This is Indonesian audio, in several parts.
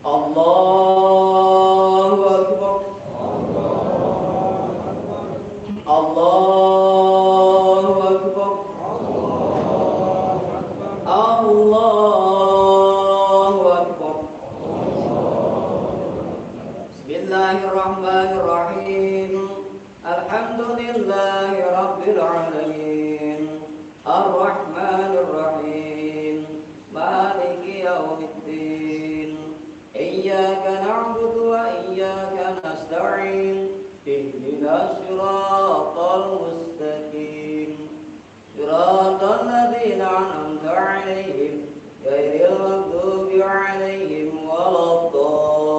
Allahu الله الرحمن الرحيم الحمد لله رب العالمين الرحمن الرحيم مالك يوم الدين إياك نعبد وإياك نستعين اهدنا الصراط المستقيم صراط الذين أنعمت عليهم غير المغضوب عليهم ولا الضالين.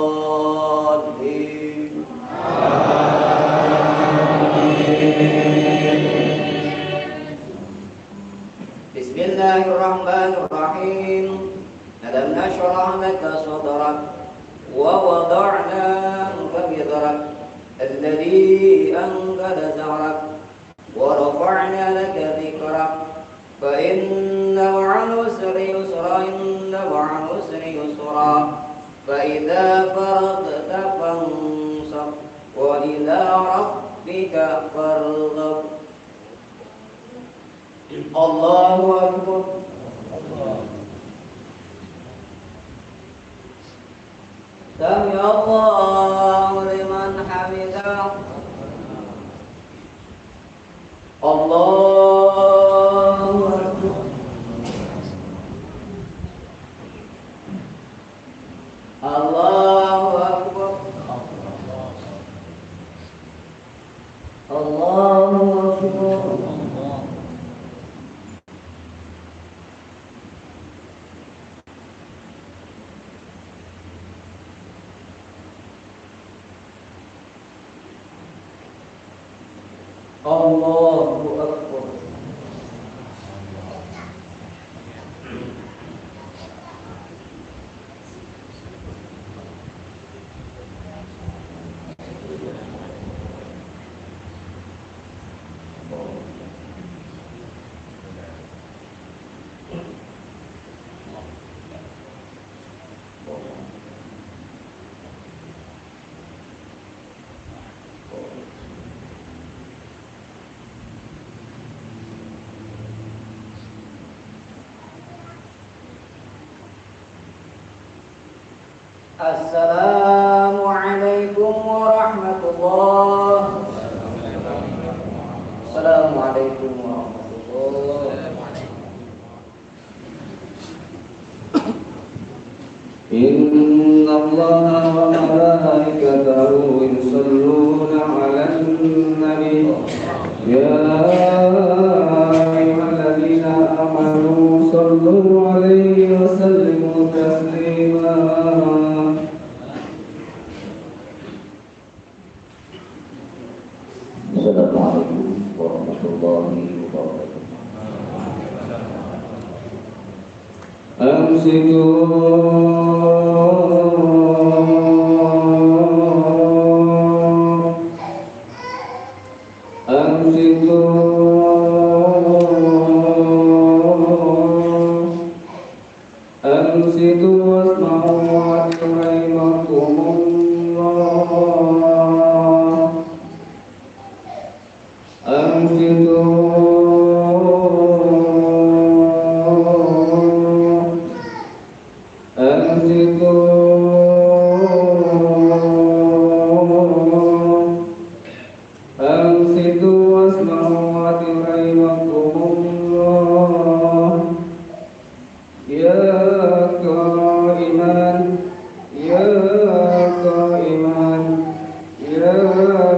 بسم الله الرحمن الرحيم ألم نشرح لك صدرك ووضعنا عنك وزرك الذي أنقض ظهرك ورفعنا لك ذكرك فإن مع العسر يسرا إن مع العسر يسرا فإذا فرغت فانصب وإلى ربك فارغب. الله أكبر. سمع الله لمن حمده. الله أكبر. الله أكبر. الله أكبر. Allahu Akbar. Assalamualaikum warahmatullahi wabarakatuh. Assalamualaikum warahmatullahi wabarakatuh. Inna Allaha wa malaikatahu yusalluna 'alan nabi ya ayyuhalladzina amanu sallu 'alaihi wa sallimu taslima. Assalamualaikum warahmatullahi wabarakatuh. Amsiku amsiku wasma'u wa rahimakumullah. Amsiku amsiku amsiku wasma'u wa rahimakumullah. Ya qaiman ya qaiman ya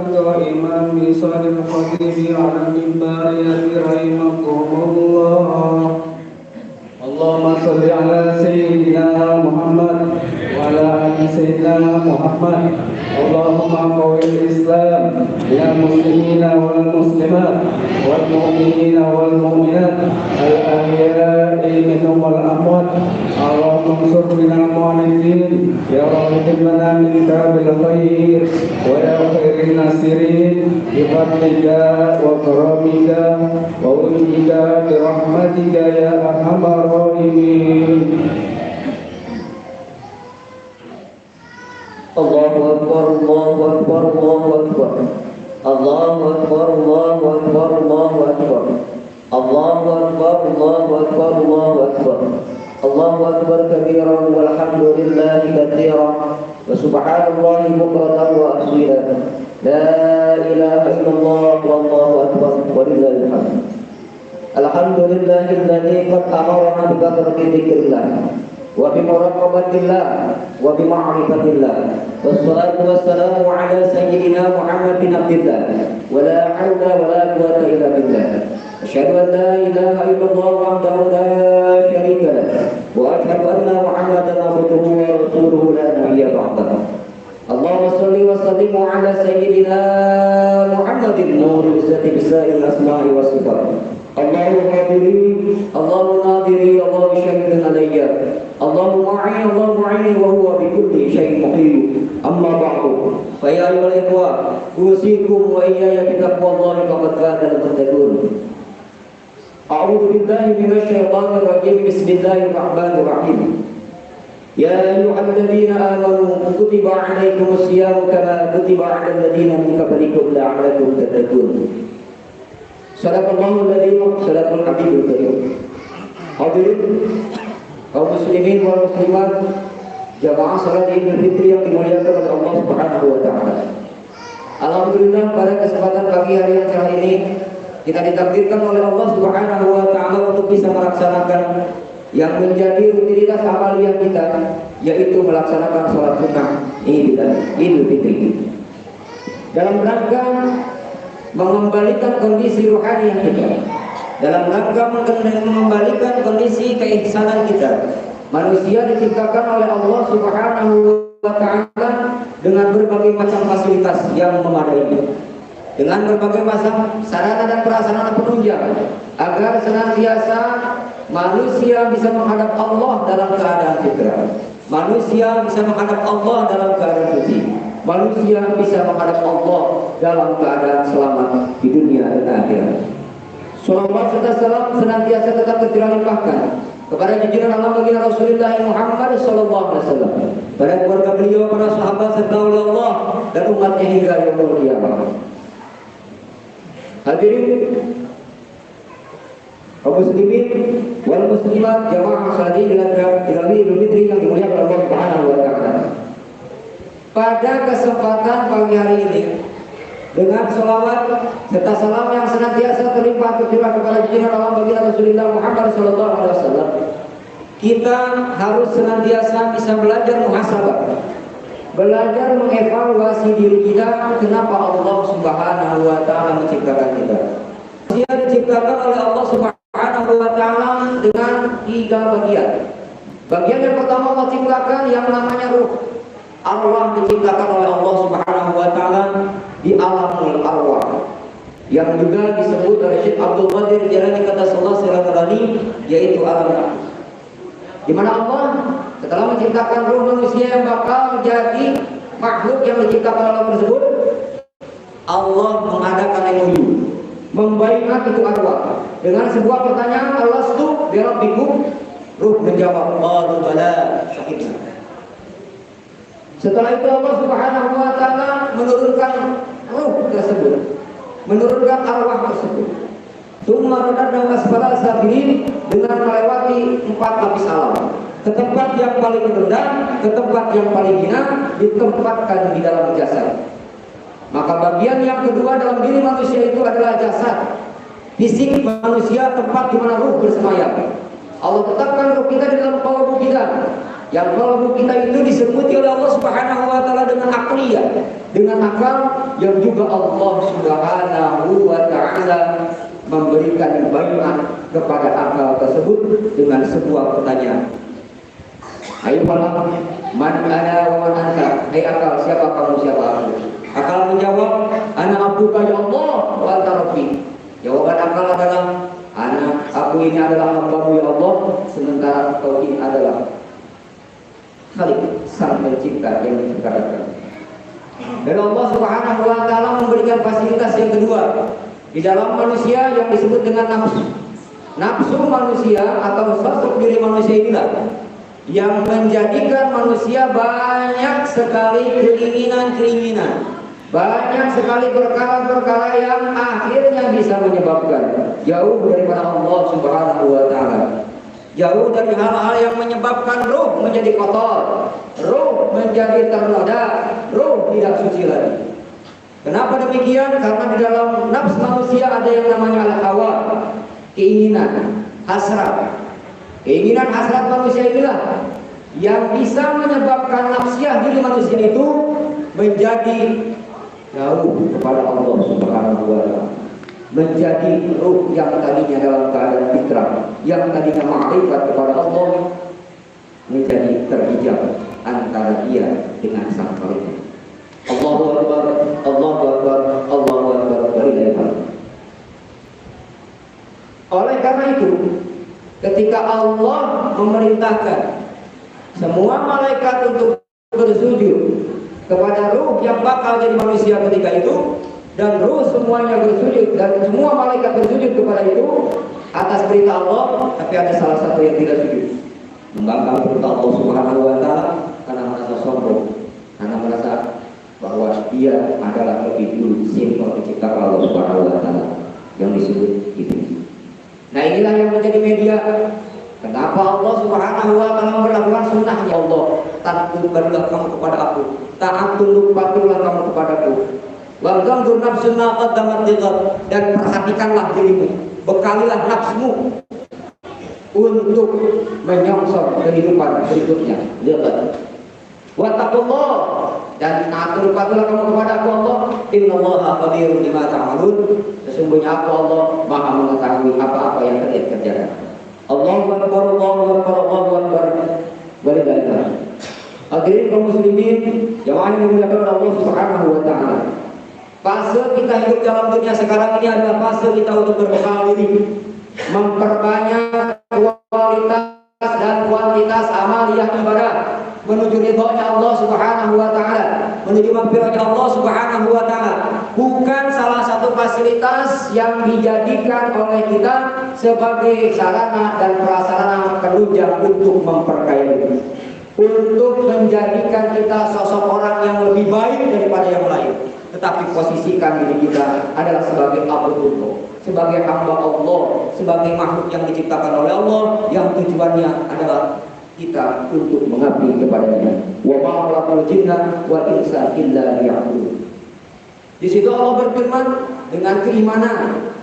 qaiman bisadil khatibi ala mimbariyati rahimakumullah. Allahumma salli ala sayyidina Muhammad wa ala ali sayyidina Muhammad. Allahumma qawil Islam ya muslimina wal muslimat wal mu'minina wal mu'minat al ahya'i minhum wal amwat. Allahumma ansur bina mu'anidin ya rahmatin mana min kabil khair wa ya khairin nasirin bi fadlika wa karamika wa wujudika bi rahmatika ya arhamar rahimin. Allahu Akbar, Allahu Akbar, Allahu Akbar. Allahu Akbar, Allahu Akbar, Allahu Akbar. Allahu Akbar, Allahu Akbar, Allahu Akbar. الله أكبر كبيرا والحمد لله كثيرا وسبحان الله بكرة وأصيلا لا إله إلا الله والله أكبر ولله الحمد. الحمد لله الذي قد أمرنا بكثرة ذكر الله وبمراقبة الله وبمعرفة الله، والصلاة والسلام على سيدنا محمد بن عبد الله ولا حول ولا قوة إلا بالله. أشهد أن لا إله إلا الله وحده لا شريك له وأشهد أن محمدا عبده ورسوله لا نبي بعده. اللهم صل وسلم على سيدنا محمد نور العزة بسائر الأسماء والصفات. اللهم ناظري اللهم ناظري اللهم شهد علي اللهم معي اللهم معيني وهو بكل شيء محيط. أما بعد فيا أيها الإخوة أوصيكم وإياي بتقوى الله فقد فاز المتقون. أعوذ بالله من الشيطان الرجيم. بسم الله الرحمن الرحيم. يا أيها الذين آمنوا كتب عليكم الصيام كما كتب على الذين من قبلكم لعلكم تتقون. Sadaqallahu alladzi sadaqal habibul karim. Hadirin kaum muslimin wal muslimat, jamaah salat Idul Fitri yang dimuliakan oleh Allah Subhanahu wa taala. Alhamdulillah pada kesempatan pagi hari yang cerah ini kita ditakdirkan oleh Allah Subhanahu wa taala untuk bisa melaksanakan yang menjadi rutinitas amaliyah kita, yaitu melaksanakan salat sunnah Idul Fitri. Dalam rangka mengembalikan kondisi rohani kita, dalam rangka mengembalikan kondisi keihsanan kita. Manusia diciptakan oleh Allah Subhanahu wa taala dengan berbagai macam fasilitas yang memadai, dengan berbagai macam sarana dan prasarana penunjang agar senantiasa manusia bisa menghadap Allah dalam keadaan fitrah. Manusia bisa menghadap Allah dalam keadaan suci. Manusia bisa menghadap Allah dalam keadaan selamat di dunia dan akhirat. Salawat serta salam senantiasa tetap terlimpahkan kepada junjungan Allah baginda Rasulullah Muhammad sallallahu alaihi wasallam, pada keluarga beliau, para sahabat serta oleh Allah dan umatnya hingga yaumul qiyamah. Hadirin kaum muslimin wal muslimat, jamaah salat Idul Fitri yang dimuliakan Allah Subhanahu wa taala. Pada kesempatan pagi hari ini, dengan salawat serta salam yang senantiasa terlimpah tercurah kepada junjungan Allah baginda Rasulullah Muhammad sallallahu alaihi wasallam, kita harus senantiasa bisa belajar muhasabah, belajar mengevaluasi diri kita. Kenapa Allah Subhanahu wa taala menciptakan kita? Dia diciptakan oleh Allah Subhanahu wa taala dengan 3 bagian. Bagian yang pertama Allah ciptakan yang namanya ruh. Arwah diciptakan oleh Allah Subhanahu wa taala di alamul arwah, yang juga disebut oleh Syekh Abdul Qadir Jilani kata sallallahu alaihi wasallam, yaitu alam nafs. Di mana Allah setelah menciptakan ruh manusia yang bakal menjadi makhluk yang diciptakan Allah tersebut, Allah mengadakan MOU, membaikat itu arwah dengan sebuah pertanyaan, alastu bi rabbikum. Ruh menjawab, qalu bala syahidna. Setelah itu Allah Subhanahu wa taala menurunkan ruh tersebut, menurunkan arwah tersebut. Tsumma radadna asfala safilin, dengan melewati 4 lapis alam, ke tempat yang paling rendah, ke tempat yang paling hina, ditempatkan di dalam jasad. Maka bagian yang kedua dalam diri manusia itu adalah jasad, fisik manusia, tempat di mana ruh bersemayam. Allah tetapkan ruh kita di dalam qalbu kita. Yang qalbu kita itu disebut oleh Allah Subhanahu wa taala dengan akliyah, dengan akal, yang juga Allah Subhanahu wa taala memberikan baiat kepada akal tersebut dengan sebuah pertanyaan. Ayo malam, man ana wa man anta? Hai akal, siapa kamu, siapa aku? Akal menjawab, ana abduka ya Allah wa anta rabbi. Jawaban akal adalah, aku ini adalah hambamu ya Allah, sementara kau ini adalah Khalik, sang pencipta yang menciptakan. Dan Allah Subhanahu wa taala memberikan fasilitas yang kedua di dalam manusia yang disebut dengan nafsu. Nafsu manusia atau sosok diri manusia inilah yang menjadikan manusia banyak sekali keinginan-keinginan, banyak sekali perkara-perkara yang akhirnya bisa menyebabkan jauh daripada Allah Subhanahu wa taala. jauh dari hal-hal yang menyebabkan ruh menjadi kotor, ruh menjadi ternoda, ruh tidak suci lagi. Kenapa demikian? Karena di dalam nafs manusia ada yang namanya al-hawa, keinginan, hasrat. Keinginan hasrat manusia inilah yang bisa menyebabkan nafsiyah diri manusia itu menjadi jauh kepada Allah Subhanahu wa Ta'ala, menjadi ruh yang tadinya dalam keadaan fitrah, yang tadinya ma'rifat kepada Allah, menjadi terhijab antara dia dengan sang Khaliq. Allahu Akbar, Allahu Akbar, Allahu Akbar, walillahil hamd. Oleh karena itu, ketika Allah memerintahkan semua malaikat untuk bersujud kepada ruh yang bakal jadi manusia ketika itu, dan ruh semuanya bersujud dan semua malaikat bersujud kepada itu atas perintah Allah, tapi ada salah satu yang tidak sujud, membangkang perintah Allah Subhanahu wa Ta'ala karena merasa sombong, karena merasa bahwa dia adalah lebih dulu senior diciptakan Allah Subhanahu wa Ta'ala, yang disebut iblis. Nah, inilah yang menjadi media kenapa Allah Subhanahu wa Ta'ala memperlakukan sunnahnya. Allah, taatkanlah kamu kepada aku, taat tunduk patuhlah kamu kepadaku. Wa'dzur nafsun ma qaddamat lighad, dan perhatikanlah dirimu, bekalilah nafsumu untuk menyongsong kehidupan berikutnya. Lihat. Wattaqullah, dan taat tunduk patuhlah kamu kepada aku Allah. Innallaha qadirun bima ta'malun, sesungguhnya aku Allah Maha mengetahui apa-apa yang kalian kerjakan. Allahu Akbar, Allahu Akbar, Allahu Akbar, walillahil hamd. Hadirin kaum muslimin, jamaah yang dimuliakan Allah Subhanahu wa Ta'ala. Fase kita hidup dalam dunia sekarang ini adalah fase kita untuk berbekal diri, memperbanyak kualitas dan kuantitas amaliyah ibadah menuju ridhonya Allah Subhanahu wa Ta'ala, menuju maghfirahnya Allah Subhanahu wa Ta'ala. Bukan salah satu fasilitas yang dijadikan oleh kita sebagai sarana dan prasarana penunjang untuk memperkaya diri, untuk menjadikan kita sosok orang yang lebih baik daripada yang lain. Tetapi posisikan diri kita adalah sebagai abdullah, sebagai hamba Allah, sebagai makhluk yang diciptakan oleh Allah, yang tujuannya adalah kita untuk mengabdi kepadanya. Wa ma khalaqal jinna wal insa illa liya'budun. Di situ Allah berfirman, dengan keimanan,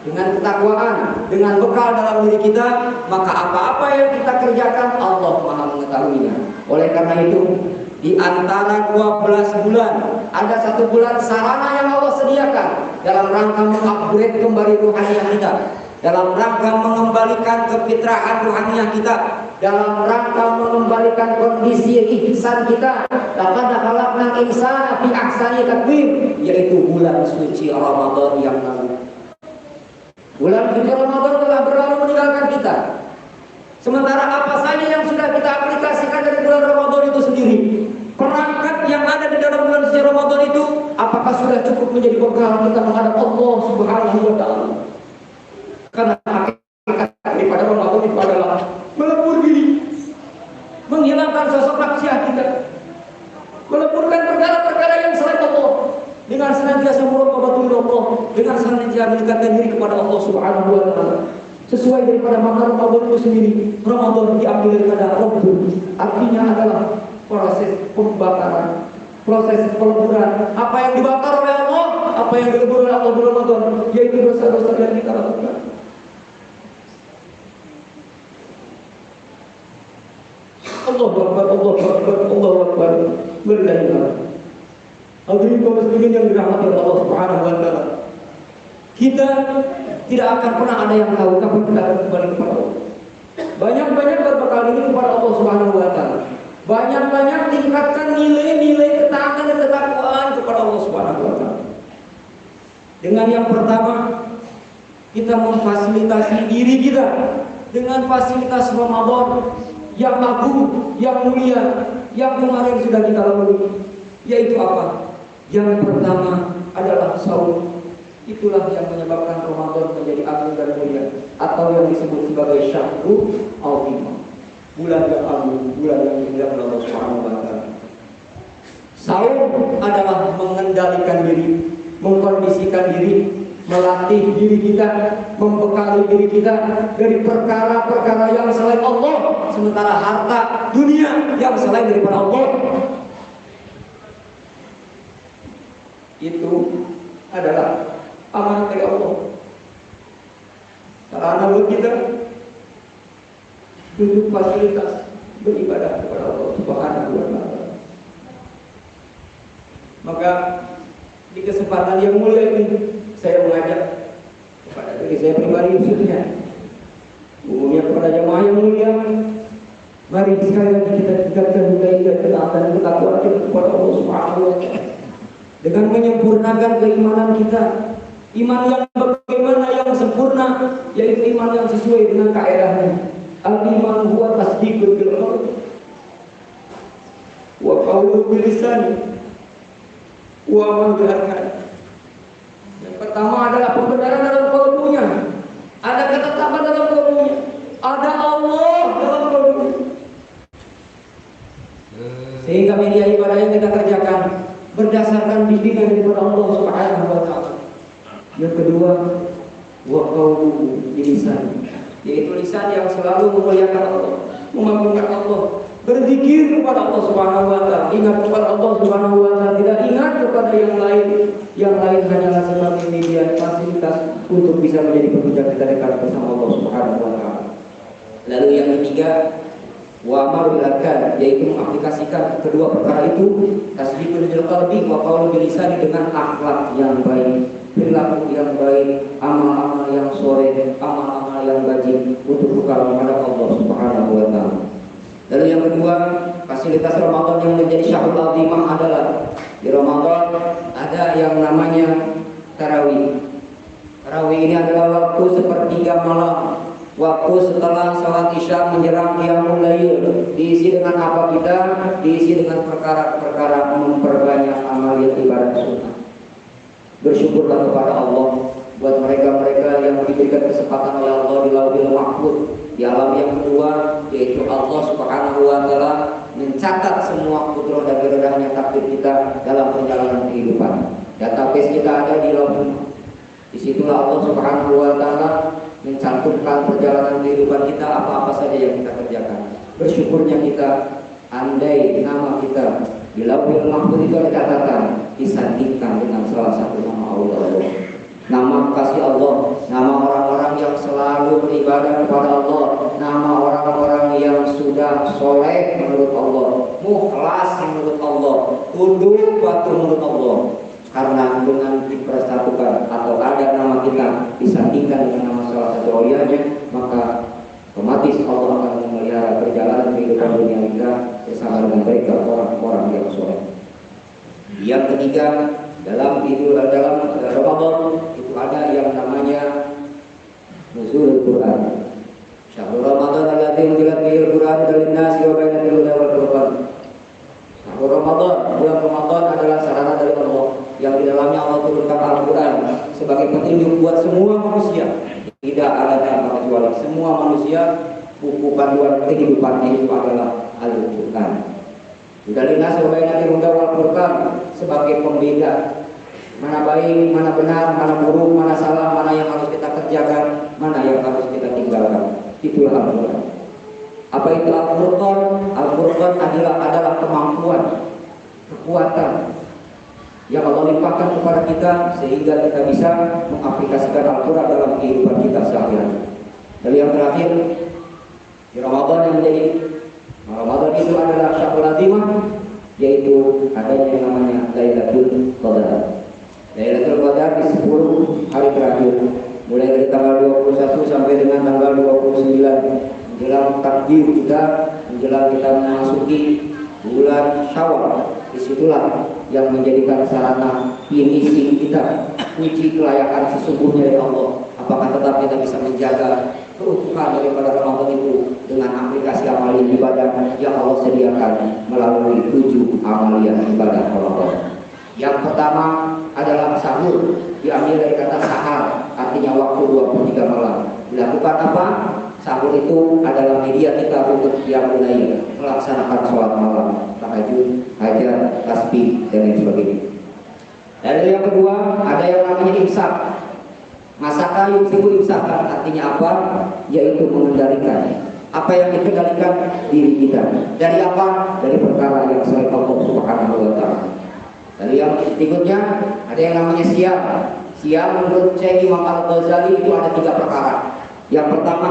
dengan ketakwaan, dengan bekal dalam diri kita, maka apa-apa yang kita kerjakan Allah Maha mengetahuinya. Oleh karena itu, di antara 12 bulan ada satu bulan sarana yang Allah sediakan dalam rangka mengupgrade kembali rohaniah kita, dalam rangka mengembalikan kefitrahan rohaniah kita, dalam rangka mengembalikan kondisi ihsan kita. Laqad khalaqnal insana fi ahsani taqwim, yaitu bulan suci Ramadan yang lalu. Bulan suci Ramadan telah berlalu meninggalkan kita. Sementara apa saja yang sudah kita aplikasikan dari bulan Ramadan itu sendiri, perangkat yang ada di dalam bulan suci Ramadan itu, apakah sudah cukup menjadi bekal kita menghadap Allah Subhanahu wa Ta'ala? Karena hakikat daripada Ramadan itu adalah melebur diri, menghilangkan sosok nafsiyah kita, meleburkan perkara-perkara yang selain Allah, dengan senantiasa muraqabatul Allah, dengan senantiasa mendekatkan diri kepada Allah Subhanahu wa Ta'ala. Sesuai daripada makna Ramadan itu sendiri, Ramadan diambil daripada Rabbul, artinya adalah proses pembakaran, proses peleburan. Apa yang dibakar oleh Allah, apa yang dilebur oleh Allah di Ramadan, yaitu dosa-dosa yang kita lakukan. Allahu Akbar, Allahu Akbar, Allahu Akbar, walillahil hamd. Hadirin kaum muslimin yang dirahmati Allah Subhanahu wa Ta'ala, kita tidak akan pernah ada yang tahu kapan kita akan kembali kepada Allah. Banyak-banyak berbekal diri kepada Allah Subhanahu wa Ta'ala. Banyak-banyak tingkatkan nilai-nilai ketaatan dan ketakwaan kepada Allah Subhanahu wa Ta'ala. Dengan yang pertama, kita memfasilitasi diri kita dengan fasilitas Ramadan yang agung, yang mulia, yang kemarin sudah kita lalui. Yaitu apa? Yang pertama adalah saum. Itulah yang menyebabkan Ramadan menjadi agung dan mulia, atau yang disebut sebagai syahrul azim, bulan yang agung, bulan yang dimuliakan Allah Subhanahu wa Ta'ala. Saum adalah mengendalikan diri, mengkondisikan diri melatih diri kita, membekali diri kita dari perkara-perkara yang selain Allah, sementara harta dunia yang selain daripada Allah itu adalah amanah dari Allah. Sarana buat kita untuk fasilitas beribadah kepada Allah Subhanahu wa Ta'ala. Maka di kesempatan yang mulia ini saya mengajak kepada diri saya pribadi khususnya, umumnya kepada jemaah yang mulia, mari sekali lagi kita tingkatkan budaya ketaatan dan ketakwaan kita kepada Allah Subhanahu wa Ta'ala dengan menyempurnakan keimanan kita. Iman yang bagaimana yang sempurna, yaitu iman yang sesuai dengan kaedahnya. Al-iman huwa tasdiqul bil qalbi wa qawlu bil lisan wa amal bil arkan. Yang pertama adalah pembenaran dalam qalbunya, ada ketetapan dalam qalbunya, ada Allah dalam qalbunya, sehingga media ibadah yang kita kerjakan berdasarkan bimbingan daripada Allah Subhanahu wa Ta'ala. Yang kedua, wa qawlu bil lisan, yaitu lisan yang selalu memuliakan Allah, mengagungkan Allah, berzikir kepada Allah Subhanahu wa Ta'ala, ingat kepada Allah Subhanahu wa Ta'ala, tidak ingat kepada yang lain. Yang lain hanyalah sebagai media fasilitas untuk bisa menjadi penunjang kita dekat bersama Allah Subhanahu wa Ta'ala. Lalu yang ketiga, wa amal bil arkan, yaitu mengaplikasikan kedua perkara itu, tasdiqul bil qalbi wa qaulul bil lisan, dengan akhlak yang baik, perilaku yang baik, amal-amal yang soleh, amal-amal yang baik untuk bekal kepada Allah Subhanahu wa Ta'ala. Lalu yang kedua, fasilitas Ramadan yang menjadi syahrul azimah adalah di Ramadan ada yang namanya tarawih. Tarawih ini adalah waktu sepertiga malam, waktu setelah salat isya menjelang qiyamul lail. Diisi dengan apa kita? Diisi dengan perkara-perkara memperbanyak amaliyat ibadah sunnah. Bersyukurlah kepada Allah buat mereka-mereka yang diberikan kesempatan oleh Allah di Lauhul Mahfuz, di alam yang kedua, yaitu Allah Subhanahu wa Ta'ala mencatat semua kudrah dan keredahnya takdir kita dalam perjalanan kehidupan. Database kita ada di Lauhul Mahfuz. Disitulah Allah Subhanahu wa Ta'ala mencantumkan perjalanan kehidupan kita, apa-apa saja yang kita kerjakan. Bersyukurnya kita, andai nama kita di Lauhul Mahfuz itu ada catatan, disandingkan dengan salah satu nama Allah, nama kasih Allah, nama orang-orang yang selalu beribadah kepada Allah, nama orang-orang yang sudah soleh menurut Allah, mukhlas menurut Allah, tunduk patuh menurut Allah. Karena dengan dipersatukan atau ada nama kita disandingkan dengan nama salah satu awliyanya, maka otomatis Allah akan memelihara perjalanan kehidupan dunia kita bersama dengan mereka orang-orang yang soleh. Yang ketiga, dalam Ramadan itu ada yang namanya nuzulul Quran. Syahrul Ramadan alladzi unzila fihi al-Quran lin-nasi wa bainatil huda wal furqan. Syahrul Ramadan, bulan Ramadan adalah sarana dari Allah yang di dalamnya Allah turunkan Al-Quran sebagai petunjuk buat semua manusia. Tidak ada tanpa kecuali semua manusia, buku panduan kehidupannya itu adalah Al-Quran. Udalinas wabainati huda wal furqan, sebagai pembeda mana baik, mana benar, mana buruk, mana salah, mana yang harus kita kerjakan, mana yang harus kita tinggalkan. Itulah Al-Quran. Apa itu Al-Furqan? Al-Furqan adalah kemampuan, kekuatan yang Allah limpahkan kepada kita sehingga kita bisa mengaplikasikan Al-Quran dalam kehidupan kita sehari-hari. Dan yang terakhir, di Ramadan yang menjadi Ramadan itu adalah syahrul azimah, yaitu adanya yang namanya Lailatul Qadar. Lailatul Qadar di 10 hari terakhir, mulai dari tanggal 21 sampai dengan tanggal 29, menjelang takdir kita, menjelang kita memasuki bulan Syawal. Disitulah yang menjadikan sarana finishing kita, uji kelayakan sesungguhnya dari Allah. Apakah tetap kita bisa menjaga keutuhan daripada Ramadan itu dengan aplikasi amalan ibadah yang Allah sediakan melalui 7 amalan ibadah Ramadan. Yang pertama adalah sahur, diambil dari kata sahar, artinya waktu 23 malam. Dilakukan apa? Sahur itu adalah media kita untuk yang mulai melaksanakan sholat malam, tahajud, hajat, tasbih, dan lain sebagainya. Dan yang kedua ada yang namanya imsak. Masaka yumsiku imsakan artinya apa? Yaitu mengendalikan. Apa yang dikendalikan? Diri kita. Dari apa? Dari perkara yang selain Allah Subhanahu wa taala. Dari yang berikutnya ada yang namanya siap. Siap menurut Syekh Imam Al-Ghazali itu ada 3 perkara. Yang pertama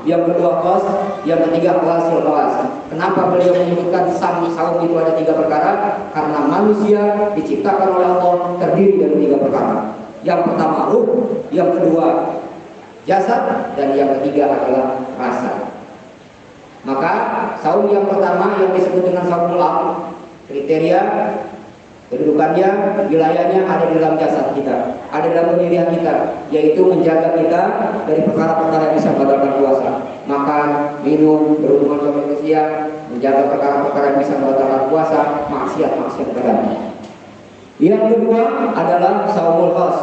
yang kedua khas, yang ketiga hasil khas. Kenapa beliau menyebutkan saum itu ada 3 perkara? Karena manusia diciptakan oleh Allah terdiri dari 3 perkara. Yang pertama ruh, yang kedua jasad, dan yang ketiga adalah rasa. Maka saum yang pertama yang disebut dengan saumul am, kriteria kedudukannya, wilayahnya ada di dalam jasad kita, ada dalam pendirian kita, yaitu menjaga kita dari perkara-perkara yang bisa membatalkan puasa. Makan, minum, berhubungan suami manusia, menjaga perkara-perkara yang bisa membatalkan puasa, maksiat-maksiat berat. Yang kedua adalah saumul khas.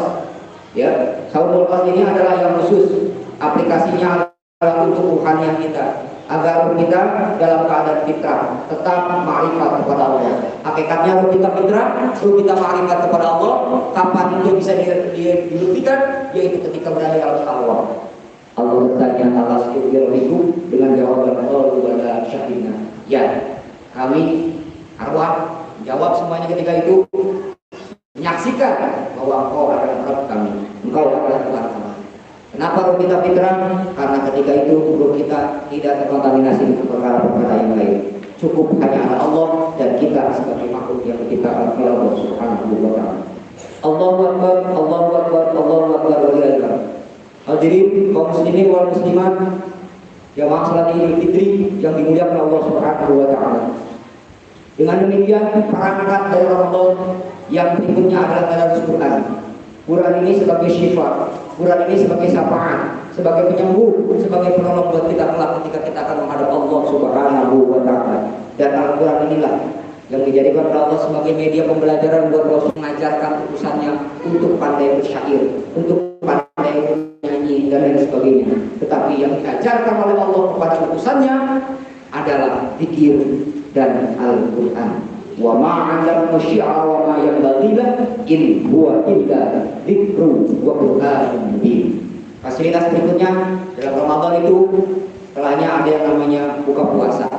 Ya, saumul khas ini adalah yang khusus, aplikasinya adalah untuk ruhaniah kita, agar kita dalam keadaan fitrah tetap ma'rifat kepada Allah. Hakikatnya kalau kita fitrah, kalau kita ma'rifat kepada Allah, kapan itu bisa dibuktikan? Yaitu ketika berada dalam Allah. Allah bertanya atas itu dengan jawaban Allah kepada syahidna. Ya, kami arwah jawab semuanya ketika itu, menyaksikan bahwa engkau adalah Rabb kami, engkau adalah Tuhan kami. Kenapa ruh kita fitrah? Karena ketika itu ruh kita tidak terkontaminasi dengan perkara-perkara yang lain. Cukup hanya ada Allah dan kita sebagai makhluk yang kita oleh Allah Subhanahu wa taala. Allahu Akbar, Allahu Akbar, Allahu Akbar wa lillahi alhamd. Hadirin kaum muslimin wal muslimat, jamaah salat Idul Fitri yang dimuliakan Allah Subhanahu wa taala. Dengan demikian perangkat dari Ramadan yang berikutnya adalah tadarus Quran. Quran ini sebagai syifa, Quran ini sebagai syafaat, sebagai penyembuh, sebagai penolong buat kita kelak ketika kita akan menghadap Allah Subhanahu wa taala. Dan Al-Quran inilah yang dijadikan oleh Allah sebagai media pembelajaran buat Rasul mengajarkan utusannya untuk pandai bersyair, untuk pandai menyanyi dan lain sebagainya. Tetapi yang diajarkan oleh Allah kepada utusannya adalah zikir dan Al-Quran. Wa ma 'allamna syi'a wa ma yanbaghi in huwa illa dzikru wa qur'anun mubin. Fasilitas berikutnya dalam Ramadan itu setelahnya ada yang namanya buka puasa.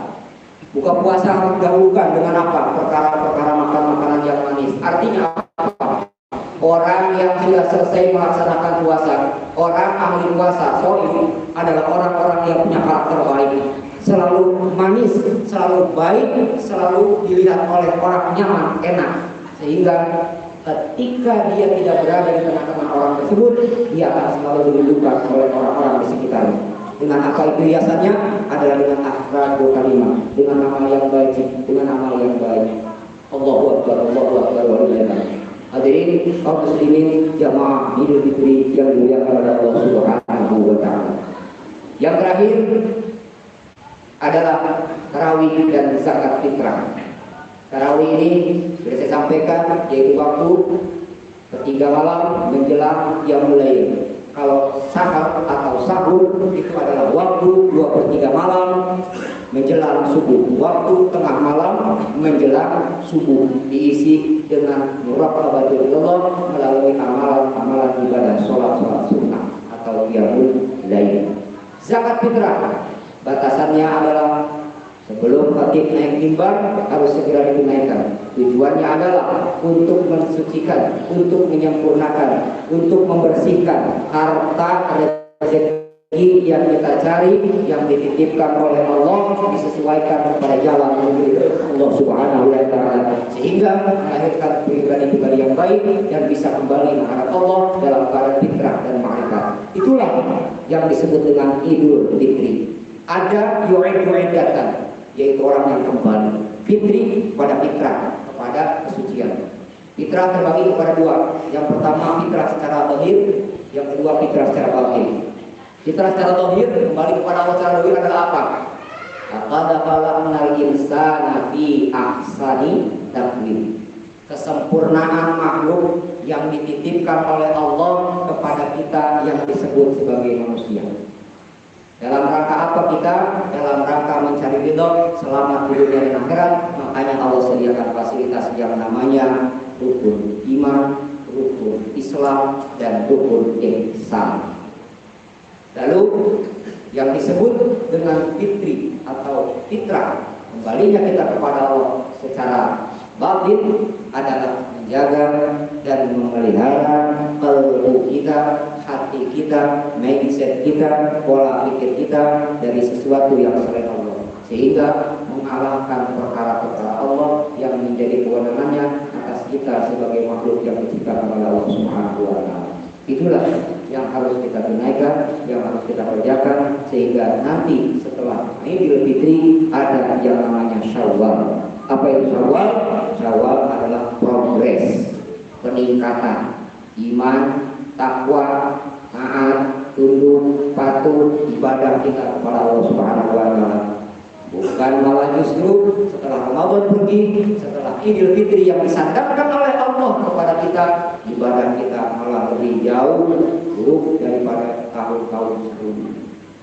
Buka puasa harus didahulukan dengan apa? Perkara-perkara makan makanan yang manis. Artinya apa? Orang yang sudah selesai melaksanakan puasa, orang ahli puasa, shaim adalah orang-orang yang punya karakter baik, selalu manis, selalu baik, selalu dilihat oleh orang nyaman, enak, sehingga ketika dia tidak berada di tengah-tengah orang tersebut, dia akan selalu dirindukan oleh orang-orang di sekitarnya. Dengan apa itu hiasannya? Adalah dengan akhlakul karimah, dengan amal yang baik, dengan amal yang baik. Allahu Akbar, Allahu Akbar, Allahu Akbar. Hadirin kaum muslimin jamaah Idul Fitri yang dimuliakan oleh Allah Subhanahu wa taala. Yang terakhir adalah tarawih dan zakat fitrah. Tarawih ini sudah saya sampaikan, yaitu waktu ketiga malam menjelang qiyamul lail. Kalau sahar atau sahur itu adalah waktu 2/3 malam menjelang subuh, waktu tengah malam menjelang subuh, diisi dengan muraqabatullah melalui amalan-amalan ibadah sholat sunnah atau qiyamul lail. Zakat fitrah batasannya adalah sebelum khatib naik mimbar harus segera ditunaikan. Tujuannya adalah untuk mensucikan, untuk menyempurnakan, untuk membersihkan harta rezeki yang kita cari, yang dititipkan oleh Allah, disesuaikan kepada jalan menuju Allah Subhanahu wa taala, sehingga melahirkan pribadi-pribadi yang baik dan bisa kembali menghadap Allah dalam keadaan fitrah dan ma'rifat. Itulah yang disebut dengan Idul Fitri. Ada yu'id-yu'idatan, yaitu orang yang kembali fitri pada fitrah, kepada kesucian. Fitrah terbagi kepada 2. Yang pertama fitrah secara zahir, yang kedua fitrah secara batin. Fitrah secara zahir kembali kepada Allah secara zahir adalah apa? Laqad khalaqnal insana fi ahsani taqwim. Kesempurnaan makhluk yang dititipkan oleh Allah kepada kita yang disebut sebagai manusia. Dalam rangka apa kita? Dalam rangka mencari ridho, selamat di dunia dan akhirat. Makanya Allah sediakan fasilitas yang namanya rukun iman, rukun Islam dan rukun ihsan. Lalu yang disebut dengan fitri atau fitrah, kembalinya kita kepada Allah secara batin adalah menjaga dan memelihara kalbu kita, hati kita, mindset kita, pola pikir kita dari sesuatu yang selain Allah, sehingga mengalahkan perkara-perkara Allah yang menjadi kewenangannya atas kita sebagai makhluk yang diciptakan oleh Allah Subhanahu wa Ta'ala. Itulah yang harus kita tunaikan, yang harus kita kerjakan, sehingga nanti setelah Idul Fitri ada yang namanya Syawal. Apa itu Syawal? Syawal adalah progres, peningkatan iman, takwa, taat, tunduk, patuh, ibadah kita kepada Allah Subhanahu wa Ta'ala. Bukan malah justru setelah Ramadan pergi, setelah Idul Fitri yang disandarkan oleh Allah kepada kita, ibadah kita malah lebih jauh buruk daripada tahun-tahun sebelumnya.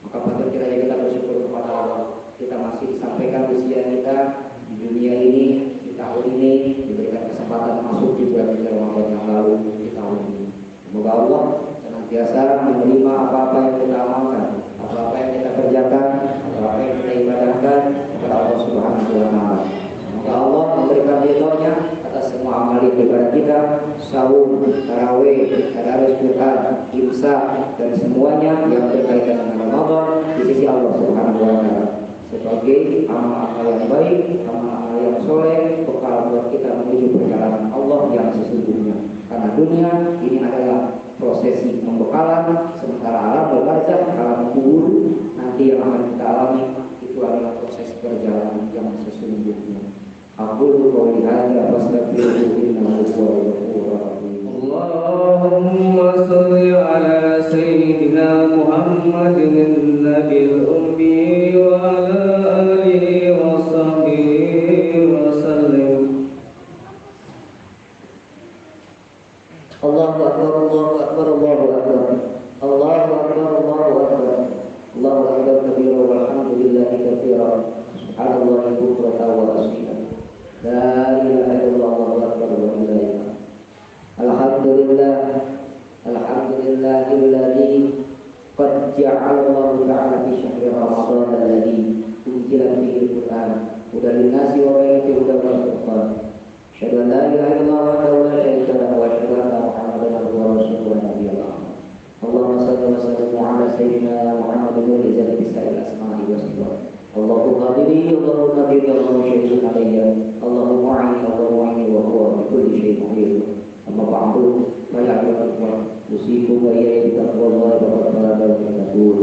Maka patut kiranya kita bersyukur kepada Allah, kita masih disampaikan usia kita di dunia ini, di tahun ini diberikan kesempatan masuk di bulan Ramadan yang lalu di tahun ini. Semoga Allah senantiasa menerima apa-apa yang kita amalkan, apa-apa yang kita kerjakan, apa-apa yang kita ibadahkan kepada Allah Subhanahu wa Ta'ala. Semoga Allah memberikan ridhonya atas semua amal ibadah kita, saum, tarawih, tadarus Quran, imsak, dan semuanya yang berkaitan dengan Ramadan di sisi Allah Subhanahu wa Ta'ala sebagai amal-amal yang baik, amal-amal yang soleh, bekal buat kita menuju perjalanan Allah yang sesungguhnya. Karena dunia ini adalah prosesi pembekalan, sementara alam barzakh, alam kubur nanti yang akan kita alami itu adalah proses perjalanan yang sesungguhnya. Aqulu qouli hadza fastaghfiruhu innahu huwal ghafurur rahim. Allahumma shalli ala sayyidina Muhammadin nabiyil ummi wa ala alihi wa sahbihi wa sallim. Allahu akbar, Allahu akbar, Allahu akbar. Allahu akbar, Allahu akbar. Allahu akbar kabira walhamdulillahi katsiran. Subhanallahi bukratan wa asila. La ilaha illallah Allahu akbar wa la ilaha illallah. Alhamdulillah. Alhamdulillahilladzi qad ja'ala Allah ta'ala fi syahri Ramadan alladzi unzila fihi al-Qur'an hudan lin-nasi wa bayyinatin hudan wal furqan. Asyhadu an la ilaha illallah wahdahu la syarika lahu wa asyhadu anna Muhammadan abduhu wa rasuluhu wa nabiyyuh. Allahumma shalli wa sallim ala sayyidina Muhammadin wa ala alihi asma'i wa sifat. Allahumma qadiri, Allahumma qadiri, Allahumma syahidun alayya, Allahumma a'ini, Allahumma a'ini wa huwa bi kulli syai'in qadir. Amma ba'du, fa ya ayyuhal usikum wa iyaya bi taqwallahi wa taqwallahi wa taqul.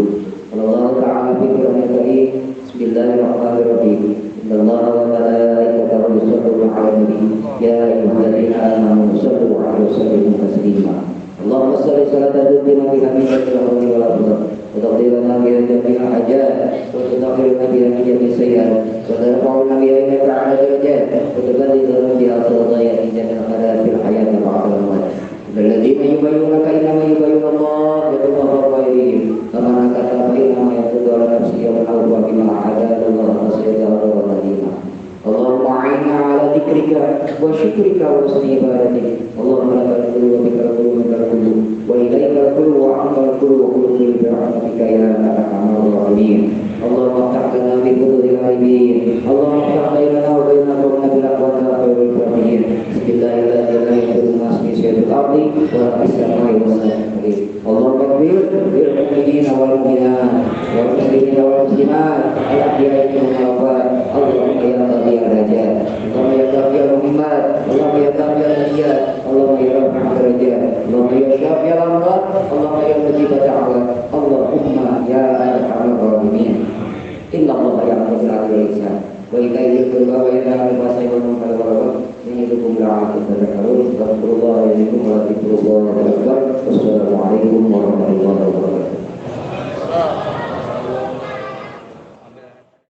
Allah ta'ala fi Qur'anil Karim. Bismillahirrahmanirrahim. Innallaha wa malaikatahu yusholluna 'alan nabi ya ayyuhalladzina amanu shallu 'alaihi wa sallimu taslima. Allahumma shalli salatan tu'tina biha min syarril ghadab wal adab wa taqdirana biha jami'a hajat wa tutahhiruna biha min jami'i sayyi'at wa tarfa'una biha innaka 'ala darajat wa tuballighuna biha aqsal jannah fil hayati ba'da al-maut. Alladzina yubayyunaka innama yubayyuna Allah yadullahu khairihim kama kata innama yaqulu ala nafsihi wa huwa bima ahada Allah wa radina. Allahumma a'inna ala dzikrika wa syukrika wa husni ibadatik. Allahumma lakal hamdu wa bikal hamdu wa bikal hamdu wa ilaikal hamdu wa ankal hamdu wa kullu bi rahmatika ya arhamar rahimin. Allahumma ftah lana bi fudulil ghaibin. Allahumma ftah lana wa baina qawmina bil aqwati wa khairil fatihin. Bismillahirrahmanirrahim. Syaitul ardi wa as-samai wa as-samai. Allahumma ighfir lil mu'minina wal mu'minat wal muslimina wal muslimat al-ahya'i minhum wal amwat. Allahumma ya qadi al-hajat, Allahumma ya qadi al-muhimmat, Allahumma ya qadi al-niyat, Allahumma ya rafi' al-darajat, Allahumma ya syafi' al-amrat, Allahumma ya mujib ad-da'wat, Allahumma ya arhamar rahimin. Inna Allah ya'muru bil 'adli wal ihsan wa ita'i dzil qurba wa yanha 'anil fahsya'i wal munkari wal baghi yaidukum la'allakum tadhakkarun. Astaghfirullah wa atubu ilaih. Wassalamualaikum warahmatullahi wabarakatuh.